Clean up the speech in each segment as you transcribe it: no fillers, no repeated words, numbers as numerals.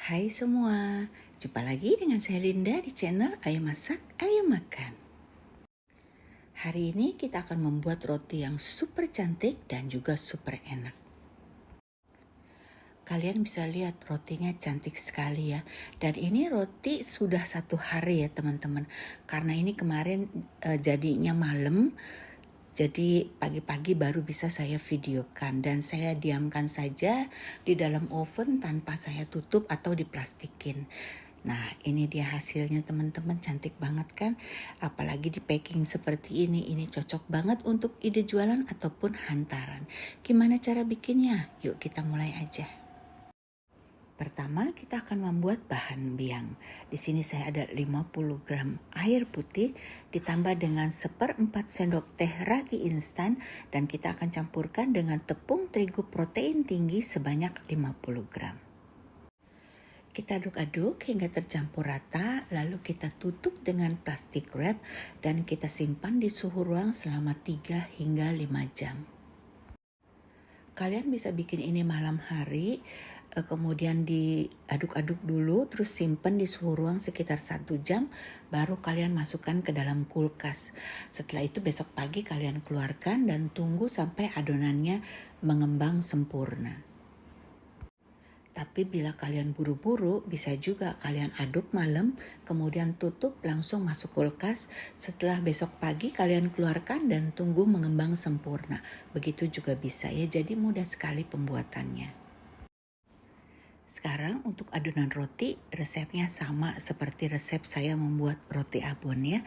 Hai semua, jumpa lagi dengan saya Linda di channel Ayo Masak, Ayo Makan. Hari ini kita akan membuat roti yang super cantik dan juga super enak. Kalian bisa lihat rotinya cantik sekali ya. Dan ini roti sudah 1 hari ya teman-teman. Karena ini kemarin jadinya malam. Jadi pagi-pagi baru bisa saya videokan dan saya diamkan saja di dalam oven tanpa saya tutup atau diplastikin. Nah ini dia hasilnya teman-teman, cantik banget kan? Apalagi di packing seperti ini cocok banget untuk ide jualan ataupun hantaran. Gimana cara bikinnya? Yuk kita mulai aja. Pertama, kita akan membuat bahan biang. Di sini saya ada 50 gram air putih ditambah dengan 1/4 sendok teh ragi instan dan kita akan campurkan dengan tepung terigu protein tinggi sebanyak 50 gram. Kita aduk-aduk hingga tercampur rata, lalu kita tutup dengan plastik wrap dan kita simpan di suhu ruang selama 3 hingga 5 jam. Kalian bisa bikin ini malam hari, kemudian diaduk-aduk dulu, terus simpen di suhu ruang sekitar 1 jam, baru kalian masukkan ke dalam kulkas. Setelah itu besok pagi kalian keluarkan dan tunggu sampai adonannya mengembang sempurna. Tapi bila kalian buru-buru, bisa juga kalian aduk malam, kemudian tutup langsung masuk kulkas. Setelah besok pagi kalian keluarkan dan tunggu mengembang sempurna. Begitu juga bisa ya, jadi mudah sekali pembuatannya. Sekarang untuk adonan roti, resepnya sama seperti resep saya membuat roti abon ya.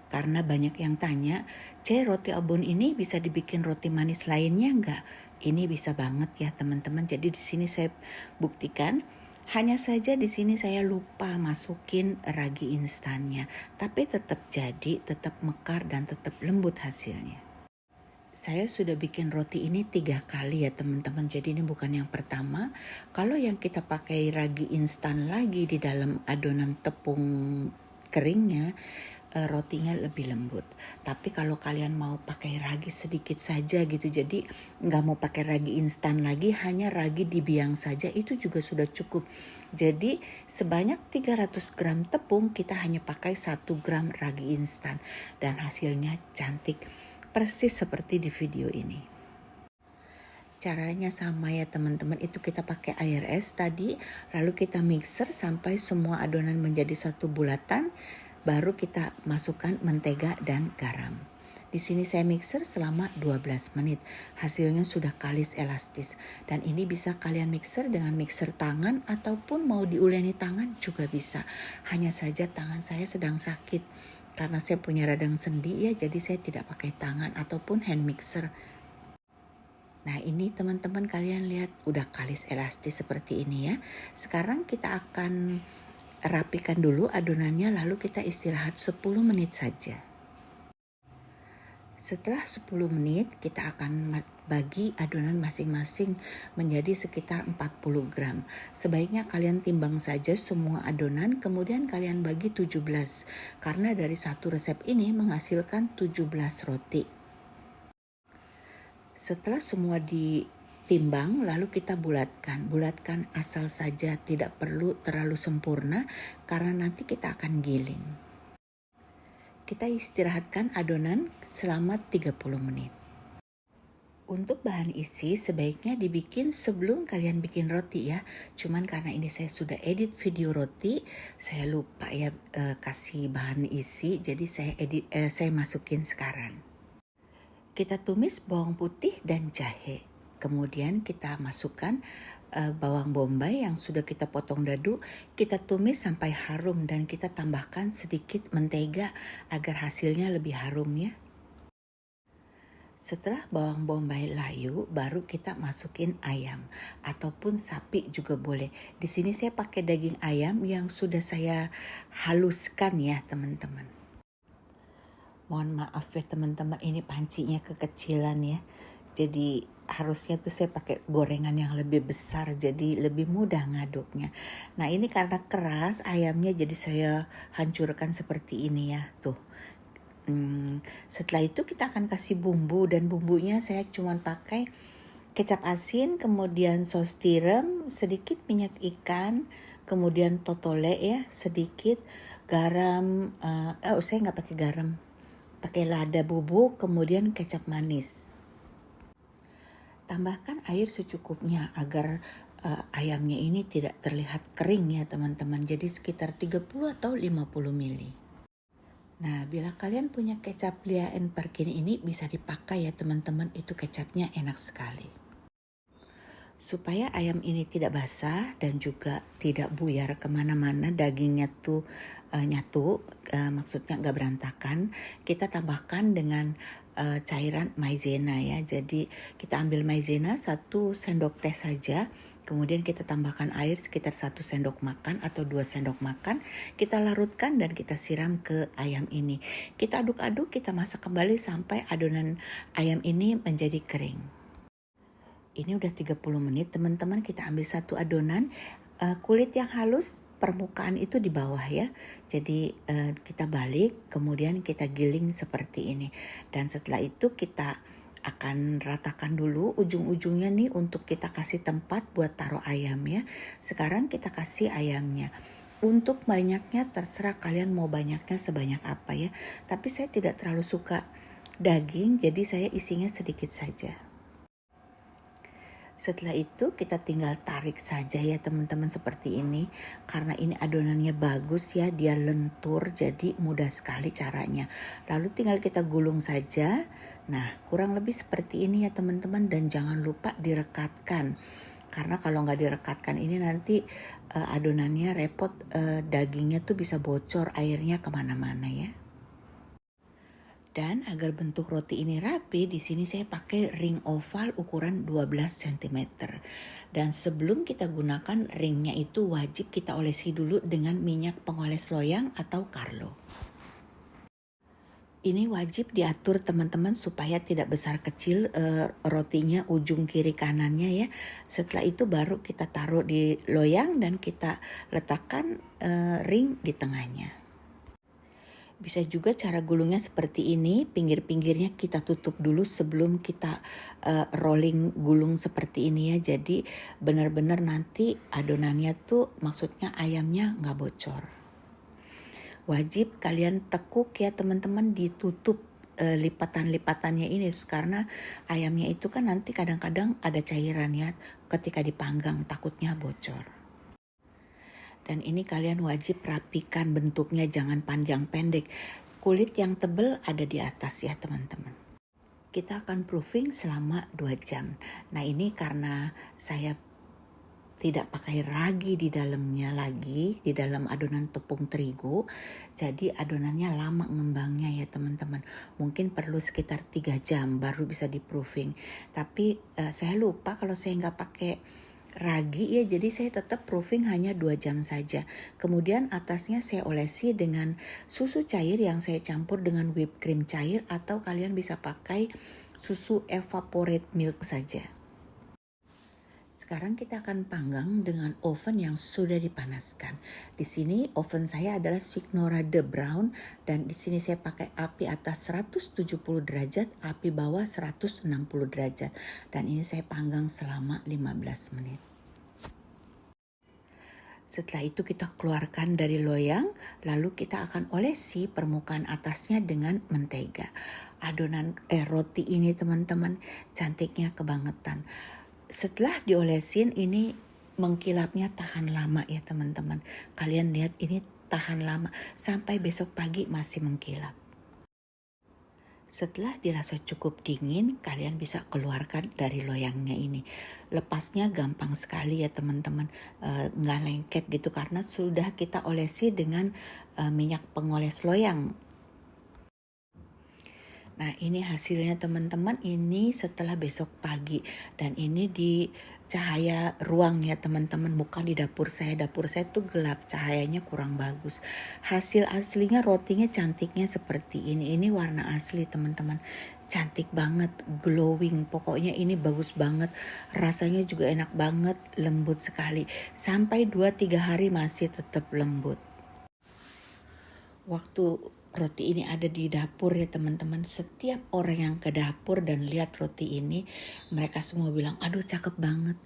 Karena banyak yang tanya, roti abon ini bisa dibikin roti manis lainnya enggak? Ini bisa banget ya teman-teman. Jadi di sini saya buktikan. Hanya saja di sini saya lupa masukin ragi instannya. Tapi tetap jadi, tetap mekar dan tetap lembut hasilnya. Saya sudah bikin roti ini 3 kali ya teman-teman. Jadi ini bukan yang pertama. Kalau yang kita pakai ragi instan lagi di dalam adonan tepung keringnya, rotinya lebih lembut. Tapi kalau kalian mau pakai ragi sedikit saja gitu, jadi nggak mau pakai ragi instan lagi, hanya ragi dibiang saja, itu juga sudah cukup. Jadi sebanyak 300 gram tepung kita hanya pakai 1 gram ragi instan dan hasilnya cantik persis seperti di video ini. Caranya sama ya teman-teman, itu kita pakai air es tadi, lalu kita mixer sampai semua adonan menjadi satu bulatan, baru kita masukkan mentega dan garam. Di sini saya mixer selama 12 menit. Hasilnya sudah kalis elastis dan ini bisa kalian mixer dengan mixer tangan ataupun mau diuleni tangan juga bisa. Hanya saja tangan saya sedang sakit karena saya punya radang sendi ya, jadi saya tidak pakai tangan ataupun hand mixer. Nah ini teman-teman, kalian lihat udah kalis elastis seperti ini ya. Sekarang kita akan rapikan dulu adonannya, lalu kita istirahat 10 menit saja. Setelah 10 menit kita akan bagi adonan masing-masing menjadi sekitar 40 gram. Sebaiknya kalian timbang saja semua adonan, kemudian kalian bagi 17. Karena dari satu resep ini menghasilkan 17 roti. Setelah semua ditimbang, lalu kita bulatkan. Bulatkan asal saja, tidak perlu terlalu sempurna karena nanti kita akan giling. Kita istirahatkan adonan selama 30 menit. Untuk bahan isi sebaiknya dibikin sebelum kalian bikin roti ya. Cuman karena ini saya sudah edit video roti, saya lupa ya kasih bahan isi, jadi saya masukin sekarang. Kita tumis bawang putih dan jahe. Kemudian kita masukkan bawang bombay yang sudah kita potong dadu, kita tumis sampai harum dan kita tambahkan sedikit mentega agar hasilnya lebih harum ya. Setelah bawang bombay layu, baru kita masukin ayam ataupun sapi juga boleh. Di sini saya pakai daging ayam yang sudah saya haluskan ya teman-teman. Mohon maaf ya teman-teman, ini pancinya kekecilan ya. Jadi harusnya tuh saya pakai gorengan yang lebih besar, jadi lebih mudah ngaduknya. Nah ini karena keras ayamnya, jadi saya hancurkan seperti ini ya tuh. Setelah itu kita akan kasih bumbu, dan bumbunya saya cuma pakai kecap asin, kemudian saus tiram, sedikit minyak ikan, kemudian totole ya, sedikit garam, saya nggak pakai garam, pakai lada bubuk, kemudian kecap manis. Tambahkan air secukupnya agar ayamnya ini tidak terlihat kering ya teman-teman, jadi sekitar 30 atau 50 ml. Nah, bila kalian punya kecap Lea and Perkin ini bisa dipakai ya teman-teman, itu kecapnya enak sekali. Supaya ayam ini tidak basah dan juga tidak buyar kemana-mana, dagingnya tuh nyatu, maksudnya nggak berantakan, kita tambahkan dengan cairan maizena ya. Jadi kita ambil maizena 1 sendok teh saja. Kemudian kita tambahkan air sekitar 1 sendok makan atau 2 sendok makan. Kita larutkan dan kita siram ke ayam ini. Kita aduk-aduk, kita masak kembali sampai adonan ayam ini menjadi kering. Ini udah 30 menit teman-teman, kita ambil satu adonan. Kulit yang halus, permukaan itu di bawah ya. Jadi kita balik, kemudian kita giling seperti ini. Dan setelah itu kita akan ratakan dulu ujung-ujungnya nih untuk kita kasih tempat buat taruh ayam ya. Sekarang kita kasih ayamnya. Untuk banyaknya terserah kalian mau banyaknya sebanyak apa ya. Tapi saya tidak terlalu suka daging, jadi saya isinya sedikit saja. Setelah itu kita tinggal tarik saja ya teman-teman seperti ini. Karena ini adonannya bagus ya, dia lentur, jadi mudah sekali caranya. Lalu tinggal kita gulung saja. Nah, kurang lebih seperti ini ya teman-teman, dan jangan lupa direkatkan. Karena kalau nggak direkatkan ini nanti adonannya repot, dagingnya tuh bisa bocor, airnya kemana-mana ya. Dan agar bentuk roti ini rapi, di sini saya pakai ring oval ukuran 12 cm. Dan sebelum kita gunakan ringnya itu wajib kita olesi dulu dengan minyak pengoles loyang atau Carlo. Ini wajib diatur teman-teman supaya tidak besar kecil rotinya ujung kiri kanannya ya. Setelah itu baru kita taruh di loyang dan kita letakkan ring di tengahnya. Bisa juga cara gulungnya seperti ini, pinggir-pinggirnya kita tutup dulu sebelum kita rolling gulung seperti ini ya. Jadi benar-benar nanti adonannya tuh, maksudnya ayamnya nggak bocor. Wajib kalian tekuk ya teman-teman, ditutup lipatan-lipatannya ini, karena ayamnya itu kan nanti kadang-kadang ada cairan ya ketika dipanggang, takutnya bocor. Dan ini kalian wajib rapikan bentuknya, jangan panjang pendek. Kulit yang tebal ada di atas ya teman-teman. Kita akan proofing selama 2 jam. Nah ini karena saya tidak pakai ragi di dalamnya lagi, di dalam adonan tepung terigu. Jadi adonannya lama ngembangnya ya teman-teman. Mungkin perlu sekitar 3 jam baru bisa di proofing. Tapi saya lupa kalau saya nggak pakai ragi ya, jadi saya tetap proofing hanya 2 jam saja. Kemudian atasnya saya olesi dengan susu cair yang saya campur dengan whipped cream cair, atau kalian bisa pakai susu evaporate milk saja. Sekarang kita akan panggang dengan oven yang sudah dipanaskan. Di sini oven saya adalah Signora De Brown, dan di sini saya pakai api atas 170 derajat, api bawah 160 derajat. Dan ini saya panggang selama 15 menit. Setelah itu kita keluarkan dari loyang, lalu kita akan olesi permukaan atasnya dengan mentega. Adonan roti ini teman-teman cantiknya kebangetan. Setelah diolesin ini mengkilapnya tahan lama ya teman-teman. Kalian lihat ini tahan lama sampai besok pagi masih mengkilap. Setelah dirasa cukup dingin, kalian bisa keluarkan dari loyangnya ini. Lepasnya gampang sekali ya teman-teman, nggak lengket gitu karena sudah kita olesi dengan minyak pengoles loyang. Nah ini hasilnya teman-teman, ini setelah besok pagi, dan ini di cahaya ruang ya teman-teman, bukan di dapur saya. Dapur saya tuh gelap, cahayanya kurang bagus. Hasil aslinya rotinya cantiknya seperti ini warna asli teman-teman. Cantik banget, glowing, pokoknya ini bagus banget. Rasanya juga enak banget, lembut sekali. Sampai 2-3 hari masih tetap lembut. Waktu roti ini ada di dapur ya teman-teman. Setiap orang yang ke dapur dan lihat roti ini, mereka semua bilang, aduh cakep banget.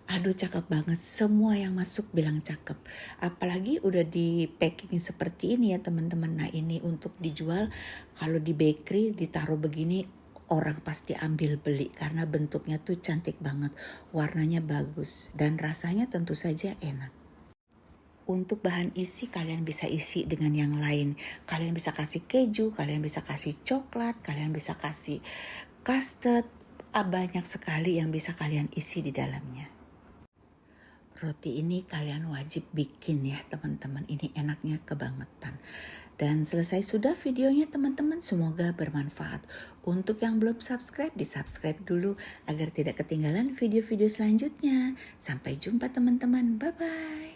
Aduh cakep banget, semua yang masuk bilang cakep. Apalagi udah di packing seperti ini ya teman-teman. Nah ini untuk dijual, kalau di bakery ditaruh begini, orang pasti ambil beli karena bentuknya tuh cantik banget. Warnanya bagus dan rasanya tentu saja enak. Untuk bahan isi kalian bisa isi dengan yang lain. Kalian bisa kasih keju, kalian bisa kasih coklat, kalian bisa kasih custard. Banyak sekali yang bisa kalian isi di dalamnya. Roti ini kalian wajib bikin ya teman-teman. Ini enaknya kebangetan. Dan selesai sudah videonya teman-teman. Semoga bermanfaat. Untuk yang belum subscribe, di-subscribe dulu agar tidak ketinggalan video-video selanjutnya. Sampai jumpa teman-teman. Bye-bye.